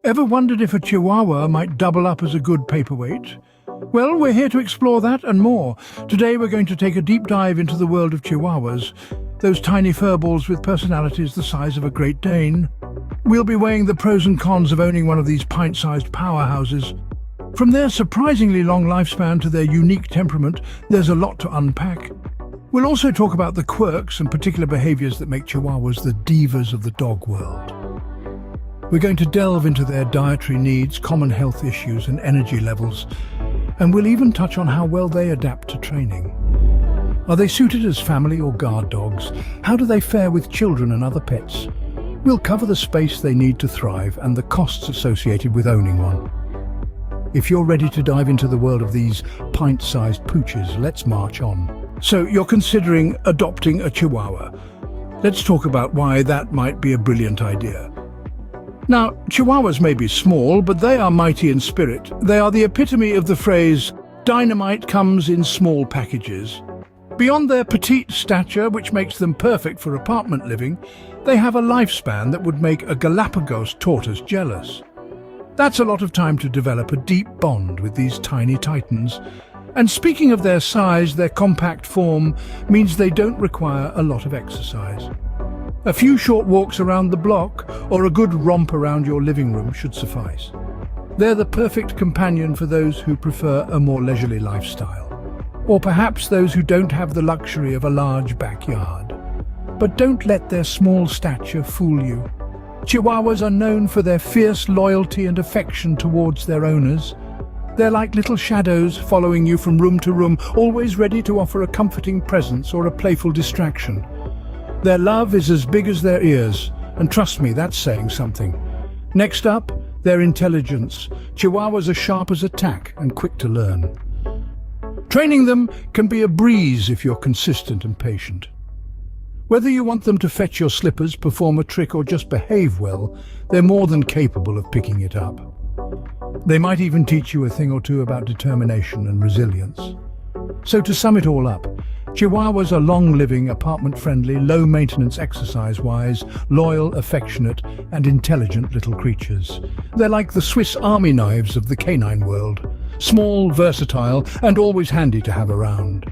Ever wondered if a Chihuahua might double up as a good paperweight? Well, we're here to explore that and more. Today we're going to take a deep dive into the world of Chihuahuas, those tiny furballs with personalities the size of a Great Dane. We'll be weighing the pros and cons of owning one of these pint-sized powerhouses. From their surprisingly long lifespan to their unique temperament, there's a lot to unpack. We'll also talk about the quirks and particular behaviors that make Chihuahuas the divas of the dog world. We're going to delve into their dietary needs, common health issues and energy levels, and we'll even touch on how well they adapt to training. Are they suited as family or guard dogs? How do they fare with children and other pets? We'll cover the space they need to thrive and the costs associated with owning one. If you're ready to dive into the world of these pint-sized pooches, let's march on. So you're considering adopting a Chihuahua. Let's talk about why that might be a brilliant idea. Now, Chihuahuas may be small, but they are mighty in spirit. They are the epitome of the phrase, "Dynamite comes in small packages." Beyond their petite stature, which makes them perfect for apartment living, they have a lifespan that would make a Galapagos tortoise jealous. That's a lot of time to develop a deep bond with these tiny titans. And speaking of their size, their compact form means they don't require a lot of exercise. A few short walks around the block or a good romp around your living room should suffice. They're the perfect companion for those who prefer a more leisurely lifestyle, or perhaps those who don't have the luxury of a large backyard. But don't let their small stature fool you. Chihuahuas are known for their fierce loyalty and affection towards their owners. They're like little shadows following you from room to room, always ready to offer a comforting presence or a playful distraction. Their love is as big as their ears, and trust me, that's saying something. Next up, their intelligence. Chihuahuas are sharp as a tack and quick to learn. Training them can be a breeze if you're consistent and patient. Whether you want them to fetch your slippers, perform a trick, or just behave well, they're more than capable of picking it up. They might even teach you a thing or two about determination and resilience. So to sum it all up, Chihuahuas are long-living, apartment-friendly, low-maintenance exercise-wise, loyal, affectionate, and intelligent little creatures. They're like the Swiss Army knives of the canine world. Small, versatile, and always handy to have around.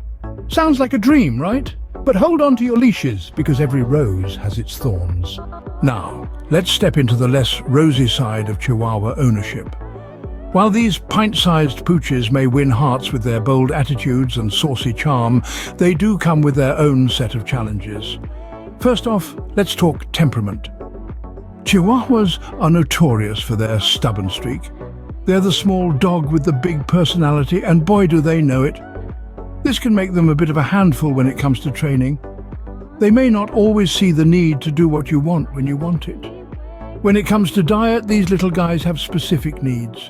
Sounds like a dream, right? But hold on to your leashes, because every rose has its thorns. Now, let's step into the less rosy side of Chihuahua ownership. While these pint-sized pooches may win hearts with their bold attitudes and saucy charm, they do come with their own set of challenges. First off, let's talk temperament. Chihuahuas are notorious for their stubborn streak. They're the small dog with the big personality, and boy do they know it. This can make them a bit of a handful when it comes to training. They may not always see the need to do what you want when you want it. When it comes to diet, these little guys have specific needs.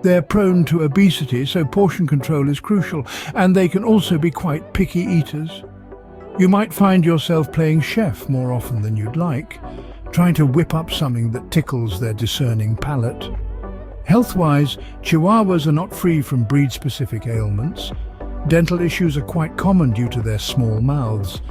They're prone to obesity, so portion control is crucial, and they can also be quite picky eaters. You might find yourself playing chef more often than you'd like, trying to whip up something that tickles their discerning palate. Health-wise, Chihuahuas are not free from breed-specific ailments. Dental issues are quite common due to their small mouths.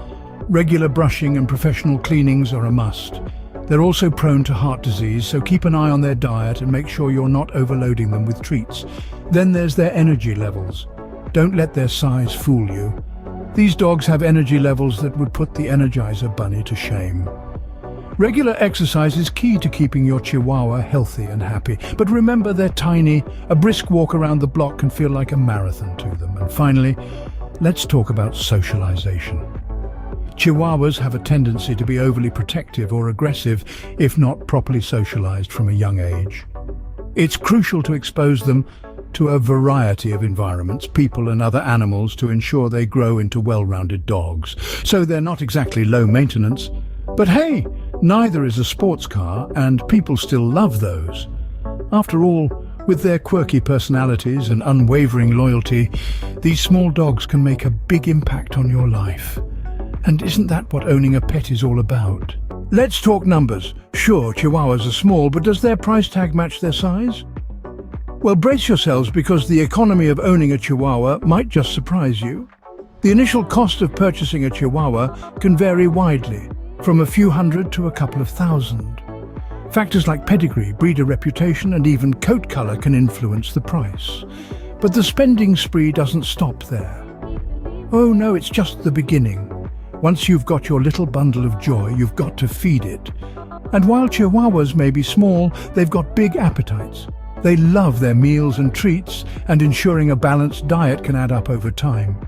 Regular brushing and professional cleanings are a must. They're also prone to heart disease, so keep an eye on their diet and make sure you're not overloading them with treats. Then there's their energy levels. Don't let their size fool you. These dogs have energy levels that would put the Energizer Bunny to shame. Regular exercise is key to keeping your Chihuahua healthy and happy. But remember, they're tiny. A brisk walk around the block can feel like a marathon to them. And finally, let's talk about socialization. Chihuahuas have a tendency to be overly protective or aggressive if not properly socialized from a young age. It's crucial to expose them to a variety of environments, people and other animals, to ensure they grow into well-rounded dogs. So they're not exactly low maintenance, but hey, neither is a sports car, and people still love those. After all, with their quirky personalities and unwavering loyalty, these small dogs can make a big impact on your life. And isn't that what owning a pet is all about? Let's talk numbers. Sure, Chihuahuas are small, but does their price tag match their size? Well, brace yourselves, because the economy of owning a Chihuahua might just surprise you. The initial cost of purchasing a Chihuahua can vary widely, from a few hundred to a couple of thousand. Factors like pedigree, breeder reputation, and even coat color can influence the price. But the spending spree doesn't stop there. Oh no, it's just the beginning. Once you've got your little bundle of joy, you've got to feed it. And while Chihuahuas may be small, they've got big appetites. They love their meals and treats, and ensuring a balanced diet can add up over time.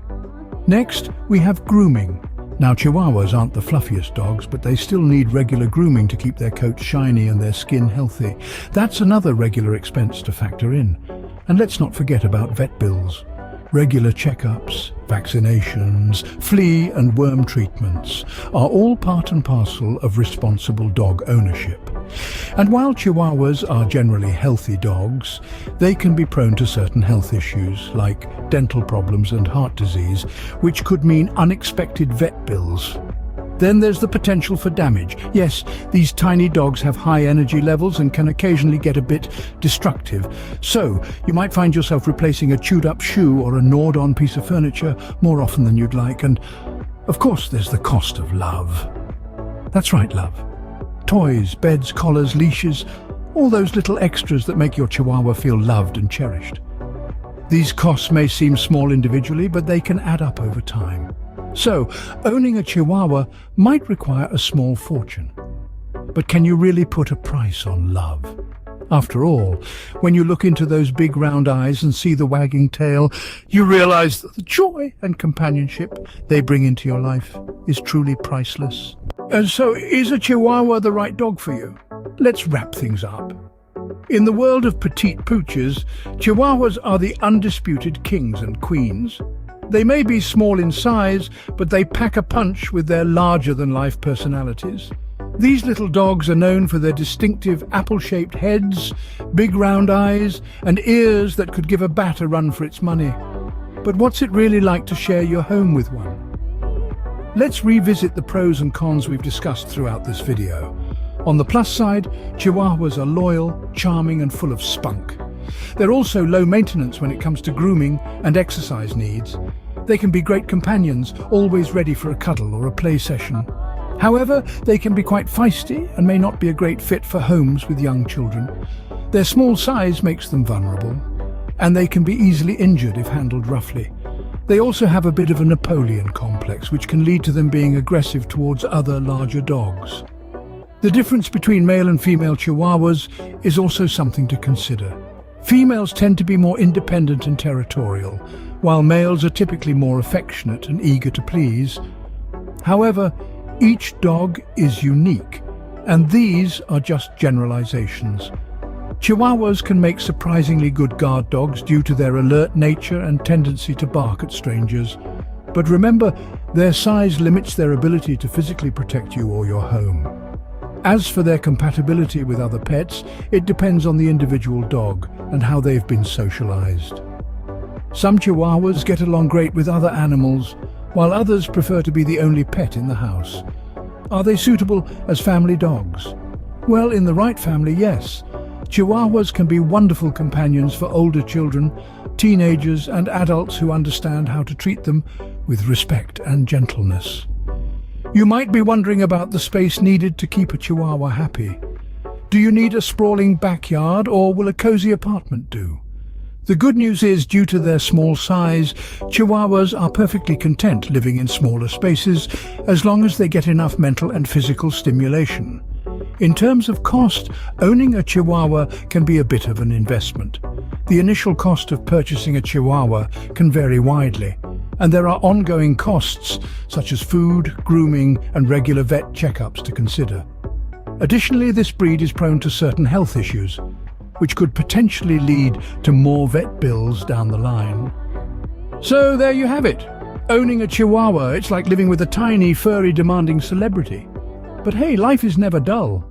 Next, we have grooming. Now, Chihuahuas aren't the fluffiest dogs, but they still need regular grooming to keep their coats shiny and their skin healthy. That's another regular expense to factor in. And let's not forget about vet bills. Regular checkups, vaccinations, flea and worm treatments are all part and parcel of responsible dog ownership. And while Chihuahuas are generally healthy dogs, they can be prone to certain health issues like dental problems and heart disease, which could mean unexpected vet bills. Then there's the potential for damage. Yes, these tiny dogs have high energy levels and can occasionally get a bit destructive. So, you might find yourself replacing a chewed-up shoe or a gnawed-on piece of furniture more often than you'd like. And, of course, there's the cost of love. That's right, love. Toys, beds, collars, leashes, all those little extras that make your Chihuahua feel loved and cherished. These costs may seem small individually, but they can add up over time. So, owning a Chihuahua might require a small fortune. But can you really put a price on love? After all, when you look into those big round eyes and see the wagging tail, you realize that the joy and companionship they bring into your life is truly priceless. And so, is a Chihuahua the right dog for you? Let's wrap things up. In the world of petite pooches, Chihuahuas are the undisputed kings and queens. They may be small in size, but they pack a punch with their larger-than-life personalities. These little dogs are known for their distinctive apple-shaped heads, big round eyes, and ears that could give a bat a run for its money. But what's it really like to share your home with one? Let's revisit the pros and cons we've discussed throughout this video. On the plus side, Chihuahuas are loyal, charming, and full of spunk. They're also low maintenance when it comes to grooming and exercise needs. They can be great companions, always ready for a cuddle or a play session. However, they can be quite feisty and may not be a great fit for homes with young children. Their small size makes them vulnerable, and they can be easily injured if handled roughly. They also have a bit of a Napoleon complex, which can lead to them being aggressive towards other larger dogs. The difference between male and female Chihuahuas is also something to consider. Females tend to be more independent and territorial, while males are typically more affectionate and eager to please. However, each dog is unique, and these are just generalizations. Chihuahuas can make surprisingly good guard dogs due to their alert nature and tendency to bark at strangers. But remember, their size limits their ability to physically protect you or your home. As for their compatibility with other pets, it depends on the individual dog and how they've been socialized. Some Chihuahuas get along great with other animals, while others prefer to be the only pet in the house. Are they suitable as family dogs? Well, in the right family, yes. Chihuahuas can be wonderful companions for older children, teenagers, and adults who understand how to treat them with respect and gentleness. You might be wondering about the space needed to keep a Chihuahua happy. Do you need a sprawling backyard, or will a cozy apartment do? The good news is, due to their small size, Chihuahuas are perfectly content living in smaller spaces as long as they get enough mental and physical stimulation. In terms of cost, owning a Chihuahua can be a bit of an investment. The initial cost of purchasing a Chihuahua can vary widely, and there are ongoing costs such as food, grooming, and regular vet checkups to consider. Additionally, this breed is prone to certain health issues, which could potentially lead to more vet bills down the line. So there you have it. Owning a Chihuahua, it's like living with a tiny, furry, demanding celebrity. But hey, life is never dull.